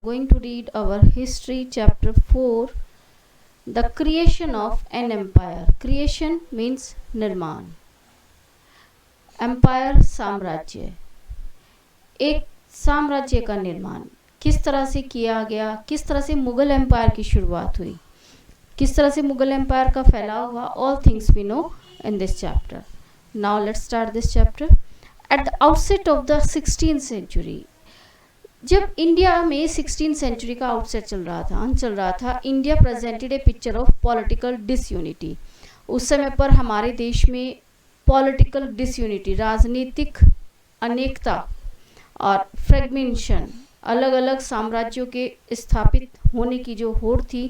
going to read our history chapter 4, the creation of an empire. Creation means निर्माण, empire साम्राज्य, एक साम्राज्य का निर्माण किस तरह से किया गया, किस तरह से मुगल एम्पायर की शुरुआत हुई, किस तरह से मुगल एम्पायर का फैलाव हुआ. All things we know in this chapter. Now let's start this chapter. At the outset of the 16th century, जब इंडिया में 16th सेंचुरी का आउटसेट चल रहा था, India presented a picture of political disunity. उस समय पर हमारे देश में पॉलिटिकल डिसयूनिटी, राजनीतिक अनेकता और फ्रेगमेंशन, अलग अलग साम्राज्यों के स्थापित होने की जो होड़ थी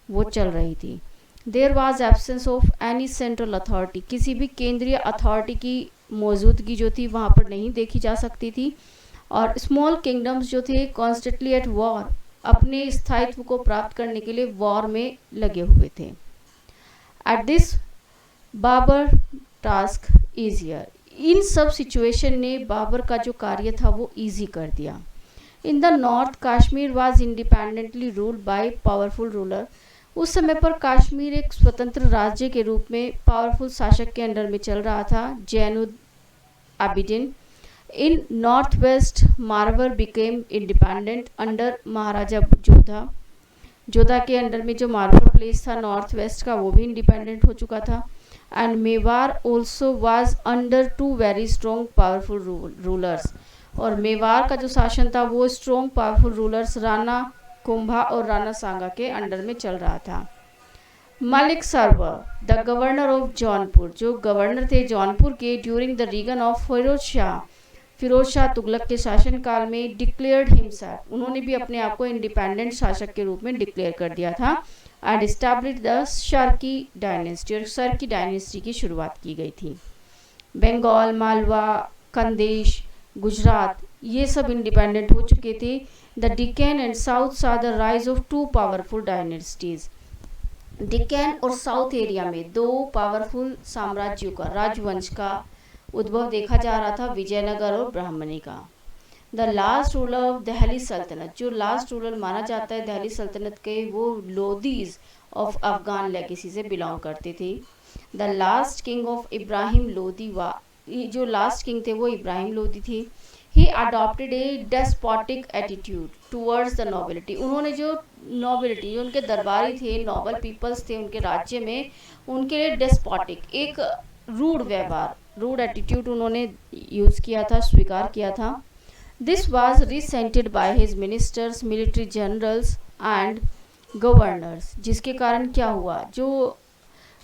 वो चल रही थी. There was absence of any central authority, किसी भी केंद्रीय अथॉरिटी की मौजूदगी जो थी वहाँ पर नहीं देखी जा सकती थी. और स्मॉल किंगडम्स जो थे कॉन्स्टेंटली एट वॉर, अपने स्थायित्व को प्राप्त करने के लिए वॉर में लगे हुए थे. At this Babar task easier, इन सब सिचुएशन ने बाबर का जो कार्य था वो इजी कर दिया. In the north Kashmir was independently ruled by powerful ruler. उस समय पर कश्मीर एक स्वतंत्र राज्य के रूप में पावरफुल शासक के अंडर में चल रहा था, Zainul Abidin. In north west Marwar became independent under Maharaja Jodha के अंडर में जो मारवर प्लेस था नॉर्थ वेस्ट का वो भी इंडिपेंडेंट हो चुका था. And Mewar also was under 2 very strong powerful rulers. और मेवाड़ का जो शासन था वो strong powerful rulers Rana Kumbha और राणा सांगा के अंडर में चल रहा था. Malik Sarwar the governor of Jaunpur, जो गवर्नर थे जौनपुर के during the reign of Firoz Shah Tughlaq के शासनकाल में डिक्लेयर्ड हिमसेल्फ, उन्होंने भी अपने आप को इंडिपेंडेंट शासक के रूप में डिक्लेयर कर दिया था. And established the Sharki dynasty, और शर्की डायनेस्टी की शुरुआत की गई थी. बंगाल, मालवा, खंदेश, गुजरात ये सब इंडिपेंडेंट हो चुके थे. The Deccan and south saw the rise of 2 powerful dynasties. Deccan और साउथ एरिया में 2 पावरफुल साम्राज्यों का, राजवंश का उद्भव देखा जा रहा था, विजयनगर और ब्राह्मणी का. The last ruler of Delhi सल्तनत, जो लास्ट रूलर माना जाता है दिल्ली सल्तनत के, वो लोदीज ऑफ अफगान लेगेसी से बिलोंग करते थे. The last king of Ibrahim Lodi जो लास्ट किंग थे वो इब्राहिम लोदी थे. He adopted a despotic attitude towards the nobility. उन्होंने जो नोबिलिटी, जो उनके दरबारी थे, नोबल पीपल्स थे उनके राज्य में, उनके लिए डेस्पोटिक, एक रूड व्यवहार, रूड एटीट्यूड उन्होंने यूज़ किया था, स्वीकार किया था. This was resented by his ministers, military generals and governors. जिसके कारण क्या हुआ, जो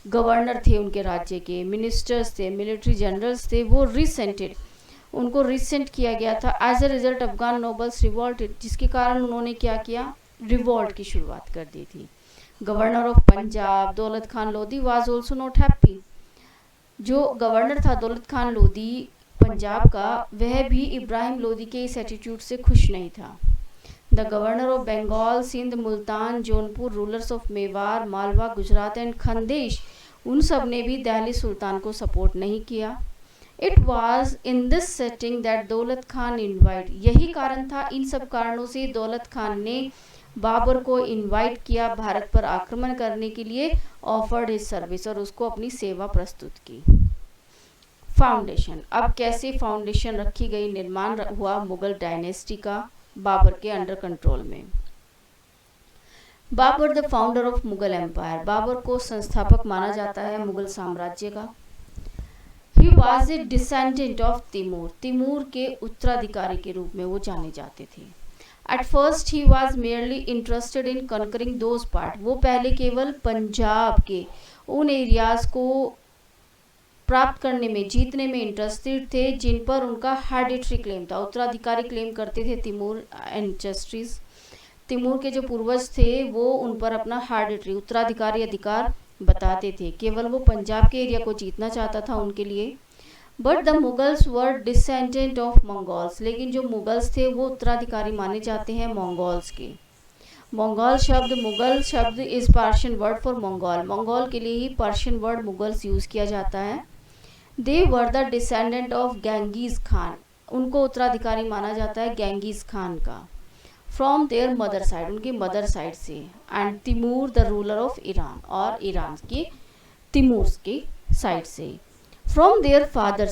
गवर्नर थे उनके राज्य के, मिनिस्टर्स थे, मिलिट्री जनरल्स थे, वो रिसेंटेड, उनको रिसेंट किया गया था. As a result Afghan nobles revolted, जिसके कारण उन्होंने क्या किया, रिवॉल्ट की शुरुआत कर दी थी. गवर्नर ऑफ पंजाब दौलत Khan Lodhi was also not happy. जो गवर्नर था दौलत खान लोधी पंजाब का, वह भी इब्राहिम लोधी के इस एटीट्यूड से खुश नहीं था. The governor of Bengal, Sindh, Multan, Jaunpur, rulers of Mewar, Malwa, Gujarat and Khandesh, उन सब ने भी दिल्ली सुल्तान को सपोर्ट नहीं किया. It was in this setting that दौलत खान इन्वाइट, यही कारण था, इन सब कारणों से दौलत खान ने बाबर को इनवाइट किया भारत पर आक्रमण करने के लिए, ऑफर्ड हिज सर्विस, और उसको अपनी सेवा प्रस्तुत की. फाउंडेशन, अब कैसे फाउंडेशन रखी गई, निर्माण हुआ मुगल डायनेस्टी का बाबर के अंडर कंट्रोल में. Babur the founder of Mughal empire, Babur को संस्थापक माना जाता है मुगल साम्राज्य का. He was a descendant of Timur के उत्तराधिकारी के रूप में वो जाने जाते थे. At first he was merely interested in conquering those part, वो पहले केवल पंजाब के उन एरियाज को प्राप्त करने में, जीतने में इंटरेस्टेड थे जिन पर उनका हेरिडिटरी क्लेम था, उत्तराधिकारी क्लेम करते थे तिमूर एंसेस्ट्रीज. तिमूर के जो पूर्वज थे वो उन पर अपना हेरिडिटरी, उत्तराधिकारी अधिकार बताते थे. केवल वो पंजाब के एरिया को जीतना चाहता था उनके लिए. But the Mughals were descendant of Mongols, लेकिन जो मुगल्स थे वो उत्तराधिकारी माने जाते हैं मंगोल्स के. मंगोल शब्द, मुगल शब्द is Persian word for Mongol, Mongol के लिए ही पर्शियन वर्ड मुगल्स यूज़ किया जाता है. They were the descendant of Genghis Khan, उनको उत्तराधिकारी माना जाता है गेंगीज खान का. फ्रॉम देयर मदर साइड, उनकी मदर साइड से, and Timur the ruler of Iran, और ईरान की तिमूर की साइड से। फ्रॉम देयर फादर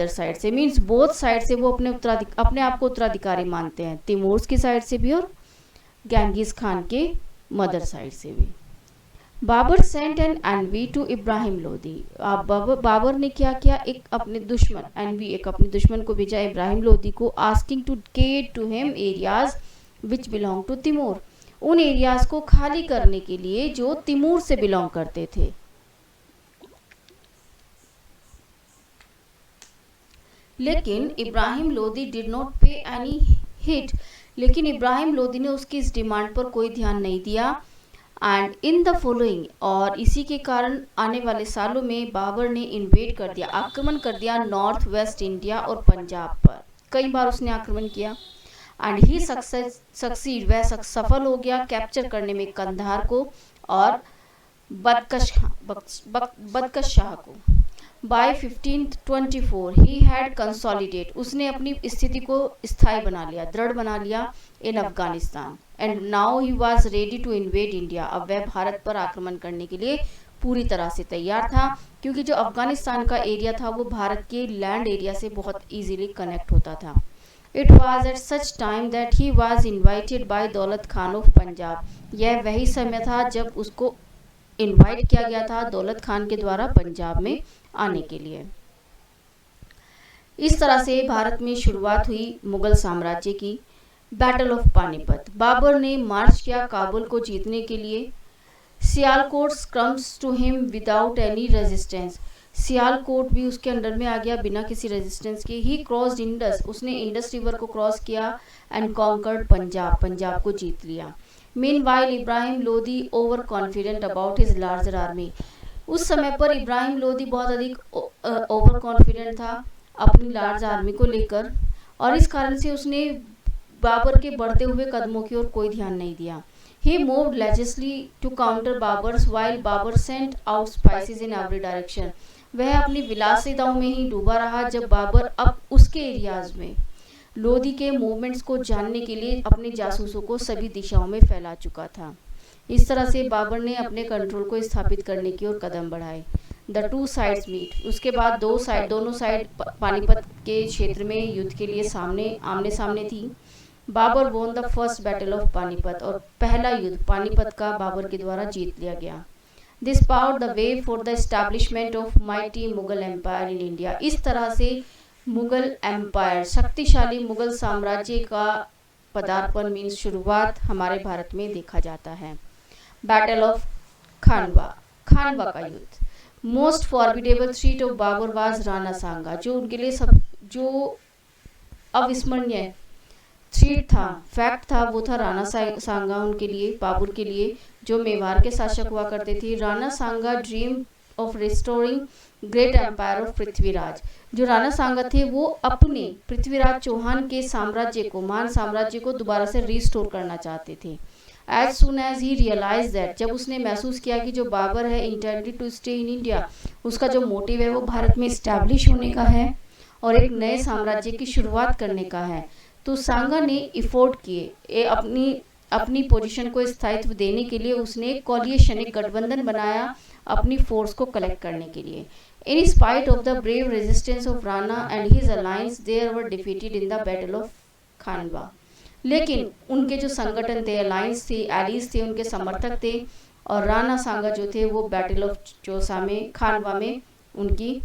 साइड से मीन्स बोथ साइड से वो अपने आप को उत्तराधिकारी मानते हैं, तिमूर की साइड से भी और गेंगिस खान के मदर साइड से भी। Babur sent an envoy to Ibrahim Lodi, Babur ने क्या किया, एक अपने दुश्मन एनवी, एक अपने दुश्मन को भेजा इब्राहिम लोदी को, asking to get to him areas which belong to Timur, उन एरियाज को खाली करने के लिए जो तिमूर से बिलोंग करते थे। लेकिन इब्राहिम लोदी डिड नॉट पे एनी हिट, लेकिन इब्राहिम लोदी ने उसकी इस डिमांड पर कोई ध्यान नहीं दिया। एंड इन द फॉलोइंग, और इसी के कारण आने वाले सालों में बाबर ने इन्वेड कर दिया, आक्रमण कर दिया नॉर्थ वेस्ट इंडिया और पंजाब पर, कई बार उसने आक्रमण किया। एंड ही सक्सीड, वह सफल हो गया कैप्चर करने में कंधार को और बदकश शाह को। बाय 1524 ही हैड कंसोलिडेट, उसने अपनी स्थिति को स्थायी बना लिया, दृढ़ बना लिया in Afghanistan. And now he was ready to invade India, अब वह भारत पर आक्रमण करने के लिए पूरी तरह से तैयार था, क्योंकि जो अफगानिस्तान का एरिया था वो भारत के लैंड एरिया से बहुत इजीली कनेक्ट होता था। It was at such time that he was invited bye दौलत खान ऑफ पंजाब, यह वही समय था जब उसको इनवाइट किया गया था दौलत खान के द्वारा पंजाब में आने के लिए। इस तरह से भारत में शुरुआत हुई मुगल साम्राज्य की। बैटल ऑफ पानीपत, बाबर ने मार्च किया काबुल को जीतने के लिए। Sialkot comes to him without any resistance, Sialkot भी उसके अंडर में आ गया बिना किसी रेजिस्टेंस के। ही क्रॉस्ड इंडस, उसने इंडस रिवर को क्रॉस किया। एंड कॉन्कर्ड पंजाब, पंजाब को जीत लिया। Meanwhile Ibrahim Lodi over confident about his larger army, उस समय पर इब्राहिम लोदी बहुत अधिक ओवर कॉन्फिडेंट था अपनी लार्ज आर्मी को लेकर, और इस कारण से उसने बाबर के बढ़ते हुए कदमों की ओर कोई ध्यान नहीं दिया। He moved leisurely to counter Babar's while Babar sent out spices in every direction, वह अपनी विलासिताओं में ही डूबा रहा जब बाबर अब उसके एरियाज में लोदी के मूवमेंट्स को जानने के लिए अपने जासूसों को सभी दिशाओं में फैला चुका था। इस तरह से बाबर ने अपने कंट्रोल को स्थापित करने की ओर कदम बढ़ाए। द टू साइड्स मीट, उसके बाद दोनों साइड पानीपत के क्षेत्र में युद्ध के लिए आमने सामने थी। Babur won the first battle of Panipat, और पहला युद्ध पानीपत का बाबर के द्वारा जीत लिया गया। This powered the way for the establishment of mighty Mughal empire in India, इस तरह से मुगल एम्पायर, शक्तिशाली मुगल साम्राज्य का पदार्पण मीन्स शुरुआत हमारे भारत में देखा जाता है। बैटल ऑफ खानवा, खानवा का युद्ध। Most formidable threat of Babar was Rana Sanga, जो उनके लिए जो अविस्मरणीय थ्रेट था, फैक्ट था, वो था राणा सांगा उनके लिए, बाबर के लिए, जो मेवाड़ के शासक हुआ करते थे। Rana Sanga dream of restoring great empire of Prithviraj, जो राणा सांगा थे वो अपने पृथ्वीराज चौहान के साम्राज्य को, महान साम्राज्य को दोबारा से रिस्टोर करना चाहते थे। As soon as he realise that, जब उसने महसूस किया कि जो बाबर है intended to stay in India, उसका जो मोटिव है वो भारत में इस्टेब्लिश होने का है और एक नए साम्राज्य की शुरुआत करने का है, तो सांगा ने इफोर्ट किए अपनी पोजीशन को स्थायित्व देने के लिए। उसने एक कॉलिएशन, एक गठबंधन बनाया अपनी फोर्स को कलेक्ट करने के लिए। In spite of the brave resistance of Rana and his alliance, they were defeated in the battle of Khanwa, लेकिन उनके जो संगठन थे, अलायंस थे, एलीज थे, उनके समर्थक थे, और राणा सांगा जो थे वो बैटल ऑफ खानवा में उनकी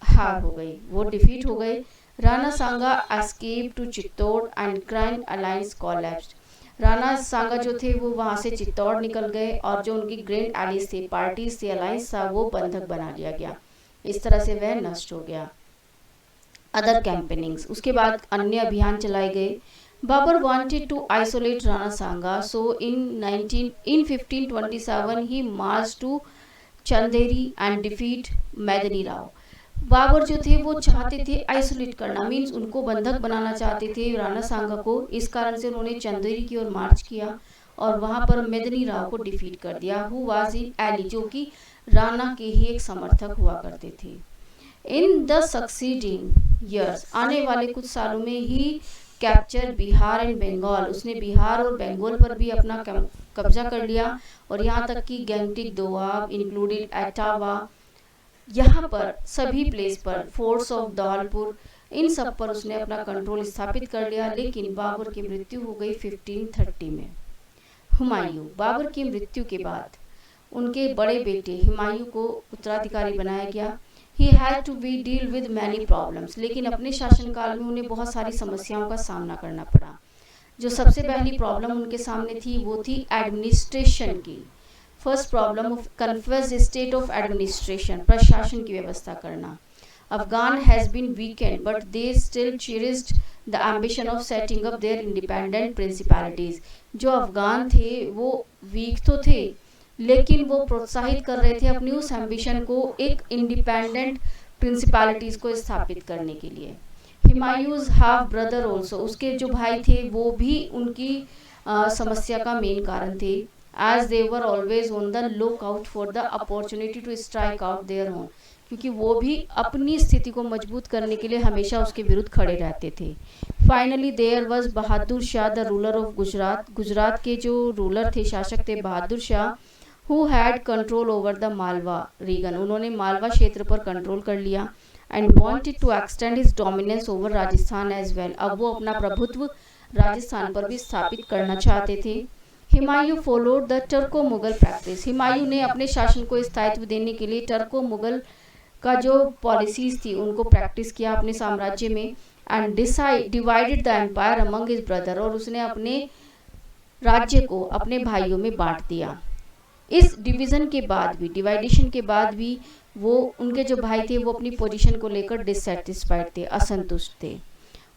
हार हो गई, वो डिफीट हो गए। Rana Sanga escape to Chittor and grand alliance collapsed, Rana Sanga जो थे वो वहाँ से चित्तौड़ निकल गए और जो उनकी ग्रैंड एलीज थे, पार्टीज थे, अलायंस था, वो बंधक बना लिया गया। इस तरह से वह नष्ट हो गया। अदर कैंपेनिंग्स, उसके बाद अन्य अभियान चलाए गए। Babar wanted to isolate Rana Sanga, so in 1527 he march to Chanderi and defeat Medini Rao. Babar जो थे वो चाहते थे आइसोलेट करना, मीन्स उनको बंधक बनाना चाहते थे राणा सांगा को, इस कारण से उन्होंने चंदेरी की ओर मार्च किया और वहां पर मैदनी राव को डिफीट कर दिया, हु वाज इन एली, जो कि राणा के ही एक समर्थक हुआ करते थे। इन द सक्सीडिंग ईयर्स, आने वाले कुछ सालों में ही कैप्चर बिहार एंड बंगाल, उसने बिहार और बंगाल पर भी अपना कब्जा कर लिया, और यहाँ तक कि गैंगटिक दोआब इंक्लूडेड एटावा, यहाँ पर सभी प्लेस पर, फोर्ट्स ऑफ धौलपुर, इन सब पर उसने अपना कंट्रोल स्थापित कर लिया। लेकिन बाबर की मृत्यु हो गई 1530 में। हुमायूं, बाबर की मृत्यु के बाद उनके बड़े बेटे हुमायूं को उत्तराधिकारी बनाया गया। He had to be deal with many problems, लेकिन अपने शासनकाल में उन्हें बहुत सारी समस्याओं का सामना करना पड़ा। जो सबसे पहली प्रॉब्लम उनके सामने थी वो थी एडमिनिस्ट्रेशन की। First problem of confuse state of administration, प्रशासन की व्यवस्था करना। Afghan has been weakened but they still cherished the ambition of setting up their independent principalities. जो अफगान थे वो वीक तो थे, लेकिन वो प्रोत्साहित कर रहे थे अपनी उस एम्बिशन को एक इंडिपेंडेंट प्रिंसिपैलिटीज को स्थापित करने के लिए। हुमायूंस हाफ ब्रदर ऑल्सो, उसके जो भाई थे वो भी उनकी समस्या का मेन कारण थे। As they were always on the look out for the opportunity to strike out their own, क्योंकि वो भी अपनी स्थिति को मजबूत करने के लिए हमेशा उसके विरुद्ध खड़े रहते थे। Finally there was Bahadur Shah the ruler of Gujarat, Gujarat के जो रूलर थे, शासक थे Bahadur Shah, who had control over the Malwa region, उन्होंने मालवा क्षेत्र पर कंट्रोल कर लिया। And wanted to extend his dominance over Rajasthan as well, अब वो अपना प्रभुत्व राजस्थान पर भी स्थापित करना चाहते थे। Humayun followed the Turko Mughal practice, Humayun ने अपने शासन को स्थायित्व देने के लिए टर्को मुगल का जो पॉलिसीज थी उनको प्रैक्टिस किया अपने साम्राज्य में। And divided the empire among his brother, और उसने अपने राज्य को अपने भाइयों में बांट दिया। इस डिवीजन के बाद भी, डिवाइडेशन के बाद भी, वो उनके जो भाई थे वो अपनी पोजीशन को लेकर डिससेटिस्फाइड थे, असंतुष्ट थे।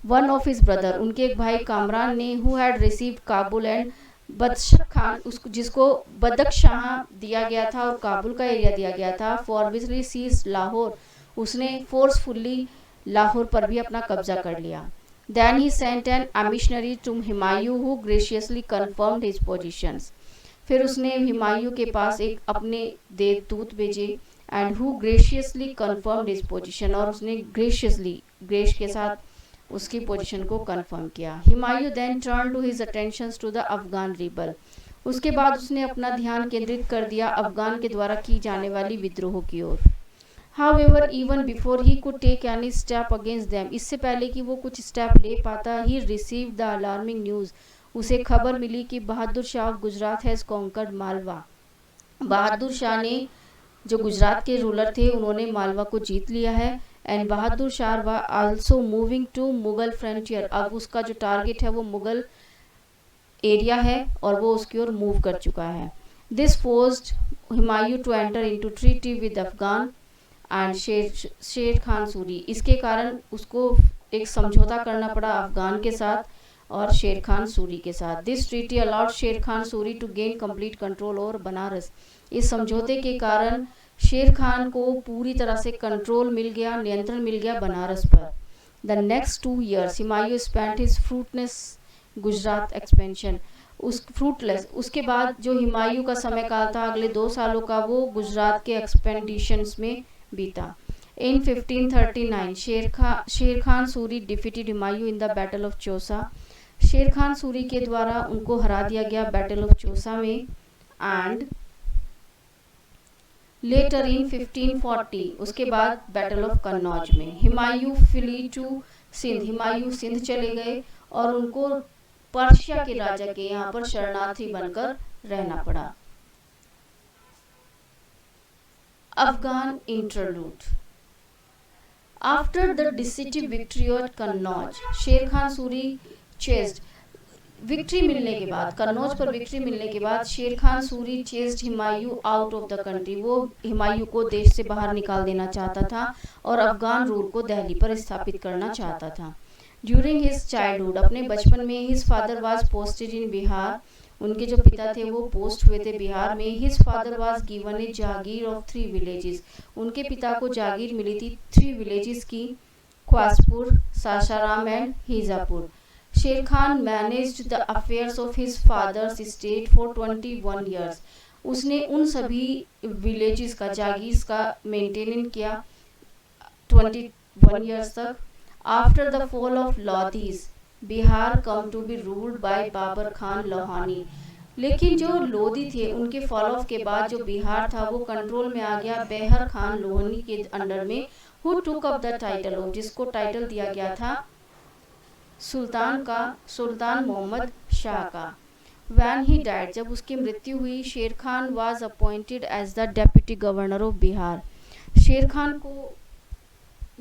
वन ऑफ हिज ब्रदर, उनके एक भाई कामरान ने, who had received Kabul and Badakhshan, उसको जिसको बदख्शाह दिया गया था और काबुल का एरिया दिया गया था, for which he seized Lahore, उसने फोर्सफुली लाहौर पर भी अपना कब्जा कर लिया। Then he sent an emissary to Humayun who graciously confirmed his positions, फिर उसने हुमायूं के पास एक अपने देवदूत भेजे, and who graciously confirmed his position, और उसने ग्रेशियसली, ग्रेश के साथ उसकी पोजीशन को कंफर्म किया। Humayun then turn to his attentions to the Afghan rebel, उसके बाद उसने अपना ध्यान केंद्रित कर दिया अफगान के द्वारा की जाने वाली विद्रोह की ओर। However, even before he could take any step against them, इससे पहले कि वो कुछ स्टेप ले पाता, he received the alarming news, उसे खबर मिली कि Bahadur Shah of Gujarat has conquered Malwa, Bahadur Shah ने, जो गुजरात के रूलर थे, उन्होंने मालवा को जीत लिया है। And Bahadur Shah was also moving to Mughal frontier, अब उसका जो टारगेट है वो मुगल एरिया है और वो उसकी ओर मूव कर चुका है। This forced Humayun to enter into treaty with Afghan and Sher Khan Suri, इसके कारण उसको एक समझौता करना पड़ा अफगान के साथ और शेर खान सूरी के साथ। This treaty allowed Sher Khan Suri to gain complete control over Banaras, इस समझौते के कारण शेर खान को पूरी तरह से कंट्रोल मिल गया, नियंत्रण मिल गया बनारस पर। The next 2 years Humayun spent his fruitless Gujarat expansion, उस फ्रूटलेस, उसके बाद जो हुमायूं का समय काल था अगले 2 सालों का, वो गुजरात के एक्सपेंडिशंस में बीता। इन 1539 शेर Khan Suri defeated Humayun in the battle of Chausa, शेर खान सूरी के द्वारा उनको हरा दिया गया बैटल ऑफ चौसा में। एंड लेटर इन 1540, उसके बाद बैटल ऑफ कन्नौज में हुमायूं फ्ली टू सिंध, हुमायूं सिंध चले गए और उनको पर्शिया के राजा के यहाँ पर शरणार्थी बनकर रहना पड़ा। Afghan interlude, after the decisive victory at Kannauj, शेर खान सूरी चेस्ड, विक्ट्री मिलने के बाद, कन्नौज पर विक्ट्री मिलने के बाद शेर Khan Suri chased Humayun out of the country, वो हुमायूं को देश से बाहर निकाल देना चाहता था और अफगान रूल को दिल्ली पर स्थापित करना चाहता था। ड्यूरिंग हिज चाइल्डहुड, अपने बचपन में, his father was posted in Bihar, उनके जो पिता थे वो पोस्ट हुए थे बिहार में। His father was given A Jagir of 3 villages, उनके पिता को जागीर मिली थी 3 villages की, ख्वासपुर, सासाराम एंड हिजापुर। शेर Khan managed the affairs of his father's state for 21 years, उसने उन सभी विलेजेस का, जागीर का मेंटेन किया 21 years तक। After the fall of Lodis, Bihar come to be ruled by Babar Khan Lohani. लेकिन जो लोधी थे उनके फॉल ऑफ के बाद जो बिहार था वो कंट्रोल में आ गया बेहर खान लोहानी के अंडर में, who took up the title of, जिसको टाइटल दिया गया था सुल्तान मोहम्मद शाह का। When he died, जब उसकी मृत्यु हुई, शेर Khan was appointed as the deputy governor of Bihar. शेर खान को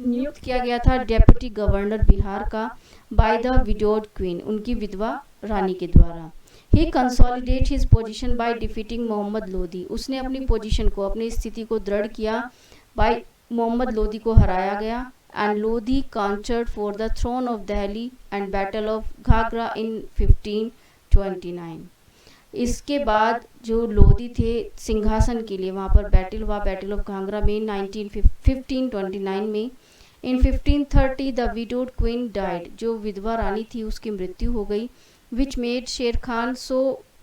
नियुक्त किया गया था डेप्यूटी गवर्नर बिहार का बाय द विडोड क्वीन, उनकी विधवा रानी के द्वारा। He consolidate his position by defeating Mohammad Lodhi, उसने अपनी पोजीशन को, अपनी स्थिति को दृढ़ किया बाय मोहम्मद लोधी को हराया गया। And Lodhi conquered for the throne of Delhi and battle of Ghaghra in 1529। इसके बाद जो लोधी थे सिंहासन के लिए वहाँ पर बैटल हुआ, बैटल ऑफ घाघरा में 1529 में। इन 1530 द विडोड क्वीन डाइड, जो विधवा रानी थी उसकी मृत्यु हो गई। विच मेड शेर खान सो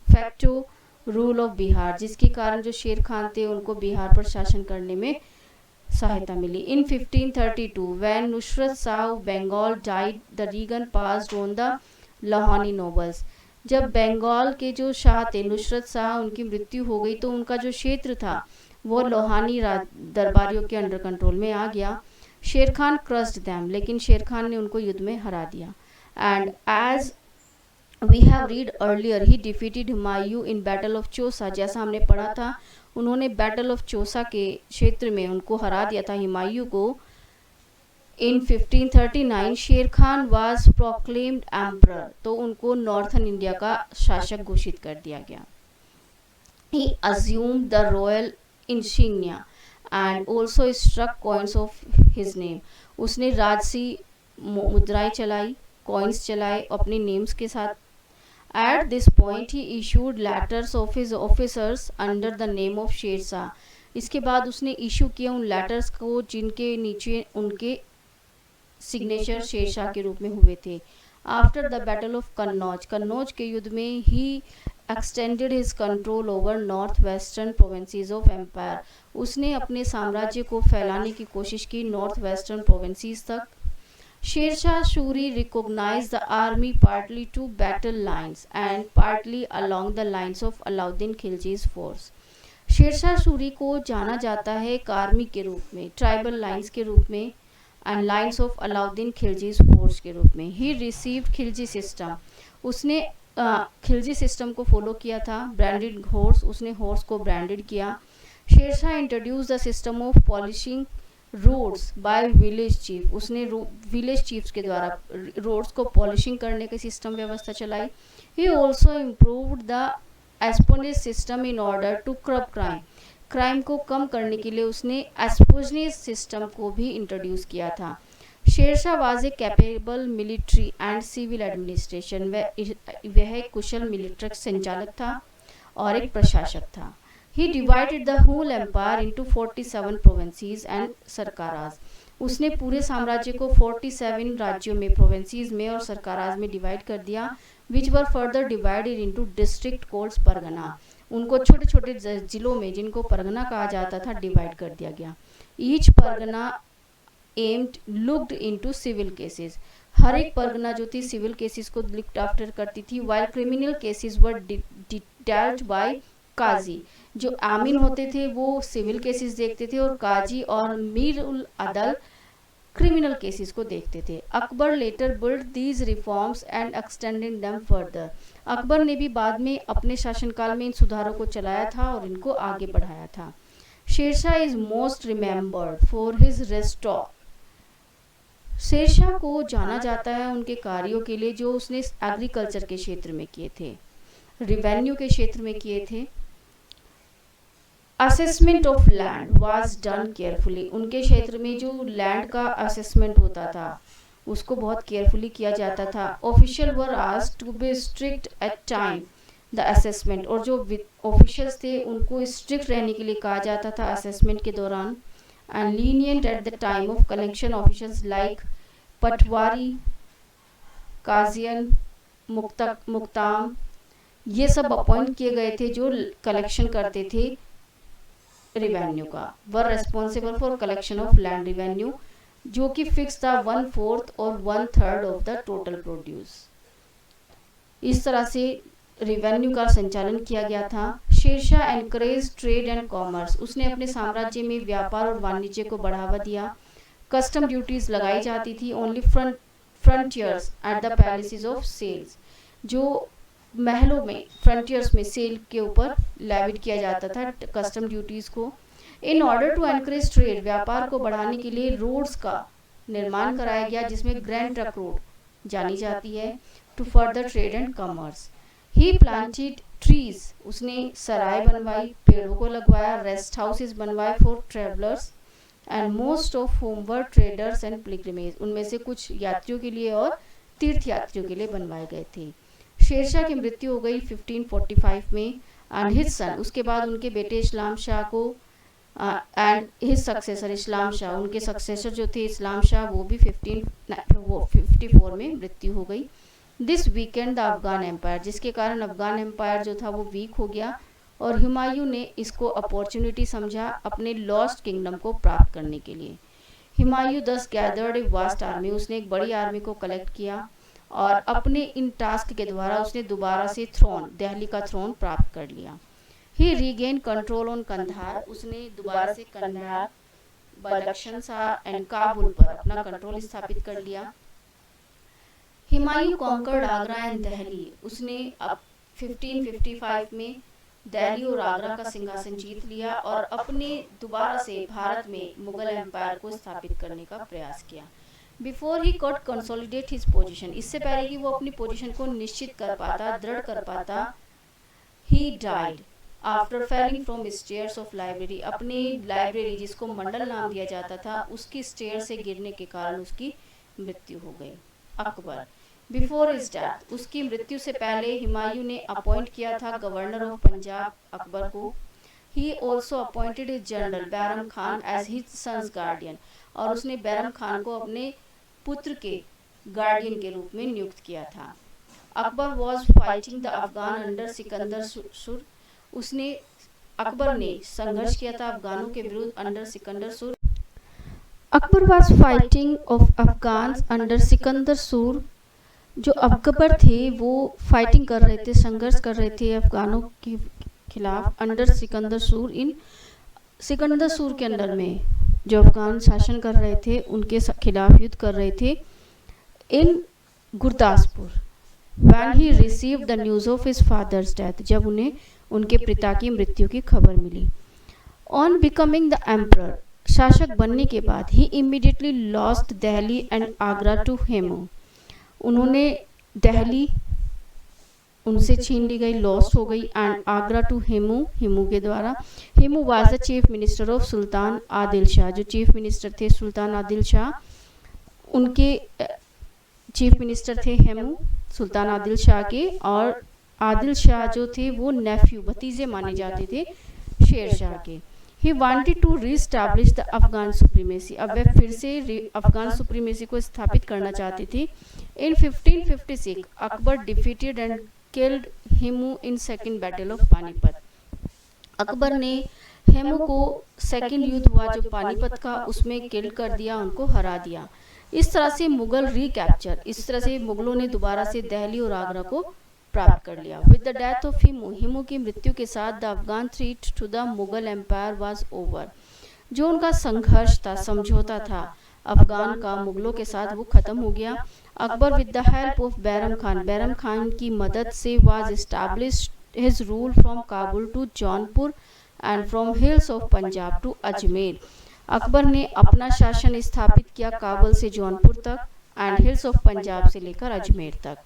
फैक्टो रूल ऑफ बिहार, जिसके कारण जो शेर खान थे उनको बिहार पर शासन करने में सहायता मिली। In 1532 when Nusrat Shah of Bengal died the reign passed on the Lohani nobles, जब बंगाल के जो शाह थे नुसरत शाह, उनकी मृत्यु हो गई तो उनका जो क्षेत्र था वो लोहानी दरबारियों के अंडर कंट्रोल में आ गया। शेर खान क्रस्ड दैम, लेकिन शेर खान ने उनको युद्ध में हरा दिया। And as we have read earlier he defeated Humayun in battle of Chausa, जैसा हमने पढ़ा था उन्होंने बैटल ऑफ चौसा के क्षेत्र में उनको हरा दिया था हुमायूं को। इन 1539 शेर खान वाज प्रोक्लेम्ड एम्परर, तो उनको नॉर्थन इंडिया का शासक घोषित कर दिया गया। He assumed the royal insignia and also struck coins of his name, उसने राजसी मुद्राएं चलाई, कॉइन्स चलाए अपने नेम्स के साथ। At this point he issued letters of his officers under the name of Sher Shah, इसके बाद उसने इशू किया उन लेटर्स को जिनके नीचे उनके सिग्नेचर शेरशाह के रूप में हुए थे। After the battle of Kannauj, Kannauj के युद्ध में he extended his control over north western provinces of empire, उसने अपने साम्राज्य को फैलाने की कोशिश की नॉर्थ वेस्टर्न प्रोविंसेस तक। Shershah Suri recognized the army partly to battle lines and partly along the lines of Alauddin Khiljis force, Shershah Suri को जाना जाता है एक आर्मी के रूप में, ट्राइबल लाइन्स के रूप में and lines of Alauddin Khiljis force के रूप में। ही रिसीव्ड खिलजी सिस्टम, उसने खिलजी सिस्टम को फॉलो किया था। ब्रांडेड हॉर्स, उसने हॉर्स को ब्रांडेड किया। Sher Shah introduce the system of polishing roads by village chief, उसने विलेज चीफ्स के द्वारा रोड्स को पॉलिशिंग करने की सिस्टम व्यवस्था चलाई। He also improved the espionage system in order to curb crime, crime को कम करने के लिए उसने एस्पोनेज सिस्टम को भी इंट्रोड्यूस किया था। Sher Shah was a capable military and civil administration, वह एक कुशल मिलिट्री संचालक था और एक प्रशासक था। He divided the whole empire into 47 provinces and sarkars, उसने पूरे साम्राज्य को 47 राज्यों में, प्रोविंसेस में और सरकाराज में डिवाइड कर दिया। Which were further divided into district called pargana, उनको छोटे छोटे जिलों में जिनको परगना कहा जाता था डिवाइड कर दिया गया। Each pargana aimed looked into civil cases, हर एक परगना जो थी सिविल केसेस को लुक्ड आफ्टर करती थी, while criminal cases were detailed by qazi, जो आमीन होते थे वो सिविल केसेस देखते थे और काजी और मीर उल अदल क्रिमिनल केसेस को देखते थे। Akbar later build these reforms and extended them further, Akbar ने भी बाद में अपने शासनकाल में इन सुधारों को चलाया था और इनको आगे बढ़ाया था। Sher Shah is most remembered for his restore, Sher Shah को जाना जाता है उनके कार्यों के लिए जो उसने एग्रीकल्चर के क्षेत्र में किए थे, रिवेन्यू के क्षेत्र में किए थे। Assessment of land was done carefully, उनके क्षेत्र में जो लैंड का असेसमेंट होता था उसको बहुत केयरफुली किया जाता था। Official were asked to be strict at time the assessment, और जो ऑफिशियल्स थे उनको स्ट्रिक्ट रहने के लिए कहा जाता था असेसमेंट के दौरान। And lenient at the time of collection, officials like patwari, काजियन, मुक्ताम, ये सब अपॉइंट किए गए थे जो कलेक्शन करते थे रिवेन्यू का। Were responsible for collection of land revenue जो कि फिक्स था 1/4 और 1/3 ऑफ द टोटल प्रोड्यूस। इस तरह से रेवेन्यू का संचालन किया गया था। Sher Shah encourage trade and commerce, उसने अपने साम्राज्य में व्यापार और वाणिज्य को बढ़ावा दिया। कस्टम ड्यूटीज लगाई जाती थी only frontiers at the palaces of sales, जो महलों में फ्रंटियर्स में सेल के ऊपर लेविट किया जाता था कस्टम ड्यूटीज को। In order to encourage trade, व्यापार को बढ़ाने के लिए रोड्स का निर्माण कराया गया, जिसमें ग्रैंड ट्रक रोड जानी जाती है, to further trade and commerce. He planted trees, उसने सराय बनवाई, पेड़ों को लगवाया, रेस्ट हाउसेस बनवाए for travellers and most of whom were traders and pilgrimage, उनमें से कुछ यात्रियों के लिए और तीर्थ यात्रियों के लिए बनवाए गए थे। शेरशाह की मृत्यु हो गई 1545 में एंड हिज सन, उसके बाद उनके बेटे इस्लाम शाह को एंड हिज सक्सेसर इस्लाम शाह, उनके सक्सेसर जो थे इस्लाम शाह, वो भी 1554 में मृत्यु हो गई। This weakened the Afghan empire, जिसके कारण अफगान एम्पायर जो था वो वीक हो गया और हुमायूं ने इसको अपॉर्चुनिटी समझा अपने लॉस्ट किंगडम को प्राप्त करने के लिए। हुमायूं दस गैदर्ड ए वास्ट आर्मी, उसने एक बड़ी आर्मी को कलेक्ट किया और अपने इन टास्क के द्वारा उसने दोबारा से थ्रोन, दिल्ली का थ्रोन प्राप्त कर लिया। ही रीगेन कंट्रोल ऑन कंधार, उसने दोबारा से कंधार, बदख्शान शाह एंड काबुल पर अपना कंट्रोल स्थापित कर लिया। हुमायूं कॉन्कर्ड आगरा एंड दिल्ली, उसने अब 1555 में दिल्ली और आगरा का सिंहासन जीत लिया और अपने दोबारा से भारत में मुगल एम्पायर को स्थापित करने का प्रयास किया। Before he caught consolidate his position, इससे पहले कि वो अपनी पोजीशन को निश्चित कर पाता, दृढ़ कर पाता, he died after failing from stairs of library, अपनी लाइब्रेरी जिसको मंडल नाम दिया जाता था उसकी स्टेयर से गिरने के कारण उसकी मृत्यु हो गई। अकबर, बिफोर हिज डेथ, उसकी मृत्यु से पहले हुमायूं ने अपॉइंट किया था गवर्नर ऑफ पंजाब अकबर को। He also appointed his general Bairam Khan as his son's guardian, और उसने बैरम खान को अपने पुत्र के गार्डियन के रूप में नियुक्त किया था। Akbar was fighting the Afghan under Sikandar सुर, उसने अकबर ने संघर्ष किया था अफगानों के विरुद्ध अंडर सिकंदर सुर। Akbar was fighting of Afghan under Sikandar सुर, जो अकबर थे वो फाइटिंग कर रहे थे, संघर्ष कर रहे थे अफगानों के खिलाफ अंडर सिकंदर सूर, इन सिकंदर सूर के अंडर में जो अफगान शासन कर रहे थे उनके खिलाफ युद्ध कर रहे थे इन Gurdaspur. When he received the news of his father's death, जब उन्हें उनके पिता की मृत्यु की खबर मिली। On becoming the emperor, शासक बनने के बाद he immediately lost Delhi and Agra to Hemu, उन्होंने दिल्ली उनसे छीन ली गई, लॉस्ट हो गई, एंड आगरा टू हेमू, हेमू के द्वारा। Hemu was the chief minister of Sultan Adil Shah, जो चीफ मिनिस्टर थे सुल्तान आदिल शाह, उनके चीफ मिनिस्टर थे हेमू सुल्तान आदिल शाह के, और आदिल शाह जो थे वो नेफ्यू, भतीजे माने जाते थे शेर शाह के। He wanted to reestablish the Afghan supremacy, अब वह फिर से अफगान सुप्रीमेसी को स्थापित करना चाहते थे। इन 1556 Akbar defeated and killed Hemu in second battle of Panipat, Akbar ने हेमू को सेकेंड युद्ध हुआ जो पानीपत का, उसमें किल कर दिया, उनको हरा दिया। इस तरह से मुगल रिकैप्चर, इस तरह से मुगलों ने दोबारा से दिल्ली और आगरा को प्राप्त कर लिया। With the death of Hemu, Hemu की मृत्यु के साथ the Afghan threat to the Mughal empire was over, जो उनका संघर्ष था, समझौता था अफगान का मुगलों के साथ, वो खत्म हो गया। Akbar with the help of Bairam Khan की मदद से was established his rule from Kabul to Jaunpur and from hills of Punjab to Ajmer, Akbar ने अपना शासन स्थापित किया काबुल से जौनपुर तक एंड हिल्स ऑफ पंजाब से लेकर अजमेर तक।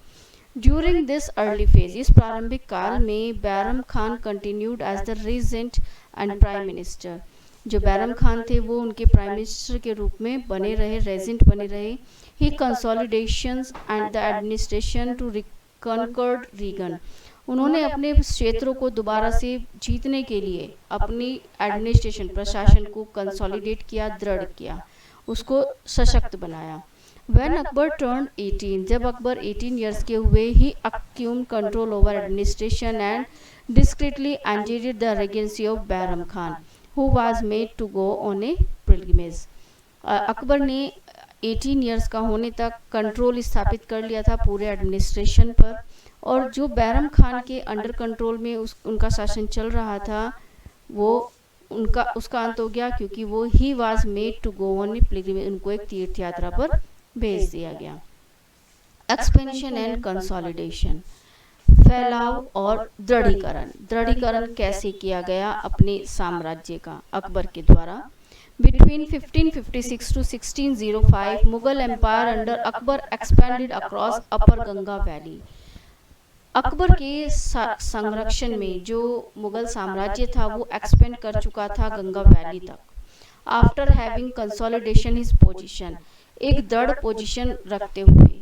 ड्यूरिंग दिस अर्ली फेज, इस प्रारंभिक काल में Bairam Khan continued as the regent and prime minister, जो बैरम खान थे वो उनके प्राइम मिनिस्टर के रूप में बने रहे, रेजेंट बने रहे। He consolidations and the administration to reconquered region, उन्होंने अपने क्षेत्रों को दोबारा से जीतने के लिए अपनी एडमिनिस्ट्रेशन, प्रशासन को कंसोलिडेट किया, दृढ़ किया, उसको सशक्त बनाया। When अकबर turned 18, जब अकबर 18 ईयर्स के हुए, ही assumed control over administration and discreetly entered the regency of Bayram Khan, who was made to go on a pilgrimage. Akbar ने 18 इयर्स का होने तक कंट्रोल स्थापित कर लिया था पूरे एडमिनिस्ट्रेशन पर, और जो बैरम खान के अंडर कंट्रोल में उनका शासन चल रहा था, वो उसका अंत हो गया, क्योंकि वो he was made to go on pilgrimage, उनको एक तीर्थ यात्रा पर भेज दिया गया। एक्सपेंशन एंड कंसोलिडेशन, फैलाव और दृढ़ीकरण कैसे किया गया अपने साम्राज्य का अकबर के द्वारा। Between 1556 to 1605 Mughal empire under Akbar expanded across upper Ganga valley. अकबर के संरक्षण में जो मुगल साम्राज्य था वो एक्सपेंड कर चुका था गंगा वैली तक। After having consolidation his position, एक दृढ़ पोजीशन रखते हुए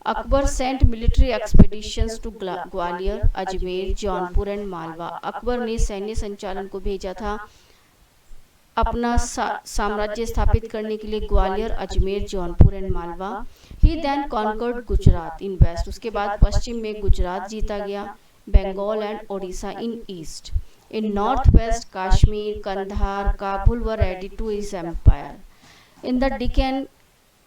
Akbar sent military expeditions to Gwalior, Ajmer, Jaunpur and Malwa. Akbar ने सैन्य संचालन को भेजा था अपना साम्राज्य स्थापित करने के लिए Gwalior, Ajmer, Jaunpur and Malwa. He then conquered Gujarat in west, उसके बाद पश्चिम में गुजरात जीता गया, Bengal and Odisha in east. In north west Kashmir, Kandahar, Kabul were added to his empire. In the Deccan,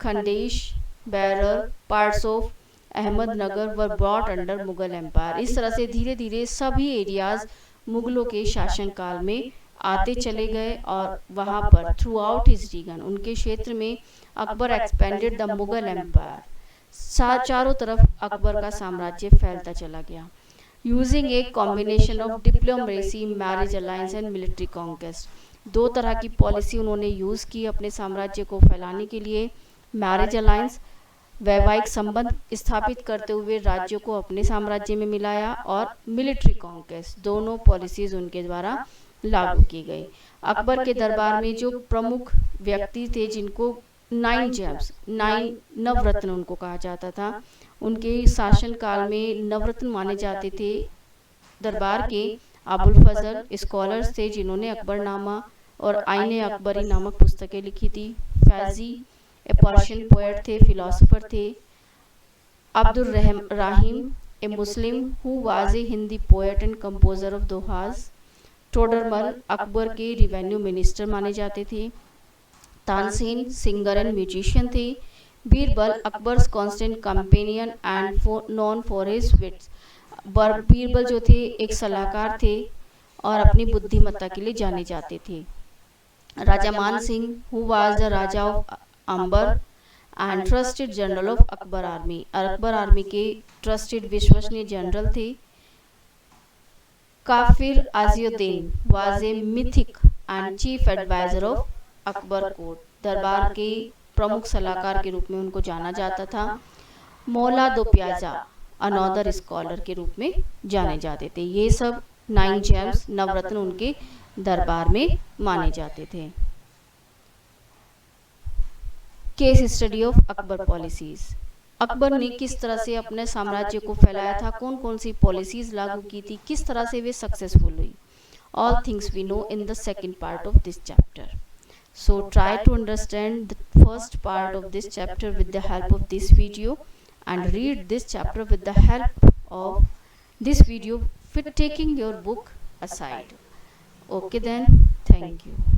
Khandesh, Berar, parts of Ahmednagar were brought under Mughal empire. इस तरह से धीरे धीरे सभी एरियाज मुगलों के शासनकाल में आते चले गए, और वहाँ पर थ्रू आउट हिज रीजन, उनके क्षेत्र में Akbar expanded the Mughal empire. चारों तरफ अकबर का साम्राज्य फैलता चला गया। Using a combination of diplomacy, marriage alliance and military conquest, दो तरह की पॉलिसी उन्होंने यूज़ की अपने साम्राज्य को फैलाने के लिए। मैरिज अलायंस, वैवाहिक संबंध स्थापित करते हुए राज्यों को अपने साम्राज्य में मिलाया, और मिलिट्री कॉन्क्वेस्ट, दोनों पॉलिसीज उनके द्वारा लागू की गई। अकबर के दरबार में जो प्रमुख व्यक्ति थे, जिनको 9 जेम्स, 9 नवरत्न उनको कहा जाता था, उनके शासन काल में नवरत्न माने जाते थे दरबार के अबुल फजल स्कॉलर्स थे, जिन्होंने अकबरनामा और आईने अकबरी नामक पुस्तकें लिखी थी। फैजी ए पर्शियन पोएट थे, फिलोसोफर थे। Abdul Rahim a Muslim who was a Hindi poet and composer of dohas. Todarmal Akbar के रिवेन्यू मिनिस्टर माने जाते थे। तानसेन सिंगर एंड म्यूजिशियन थे। Birbal Akbar's constant companion and known for his wits, Birbal जो थे एक सलाहकार थे और अपनी बुद्धिमत्ता के लिए जाने जाते थे। Raja Man Singh who was the Raja of Amber and trusted general of Akbar army, Akbar army के ट्रस्टेड विश्वसनीय जनरल थे। काफिर Aziuddin was a mythic and chief advisor of Akbar court, दरबार के प्रमुख सलाहकार के रूप में उनको जाना जाता था। मौला दो प्याजा अनदर स्कॉलर के रूप में जाने जाते थे। ये सब 9 जेम्स नवरत्न उनके दरबार में माने जाते थे। Case study of Akbar policies, Akbar ने किस तरह से अपने साम्राज्य को फैलाया था, कौन कौन सी पॉलिसीज लागू की थी, किस तरह से वे सक्सेसफुल हुई। All things we know in the second part of this chapter. So try to understand the first part of this chapter with the help of this video, and read this chapter with the help of this video with taking your book aside. Okay then, thank you.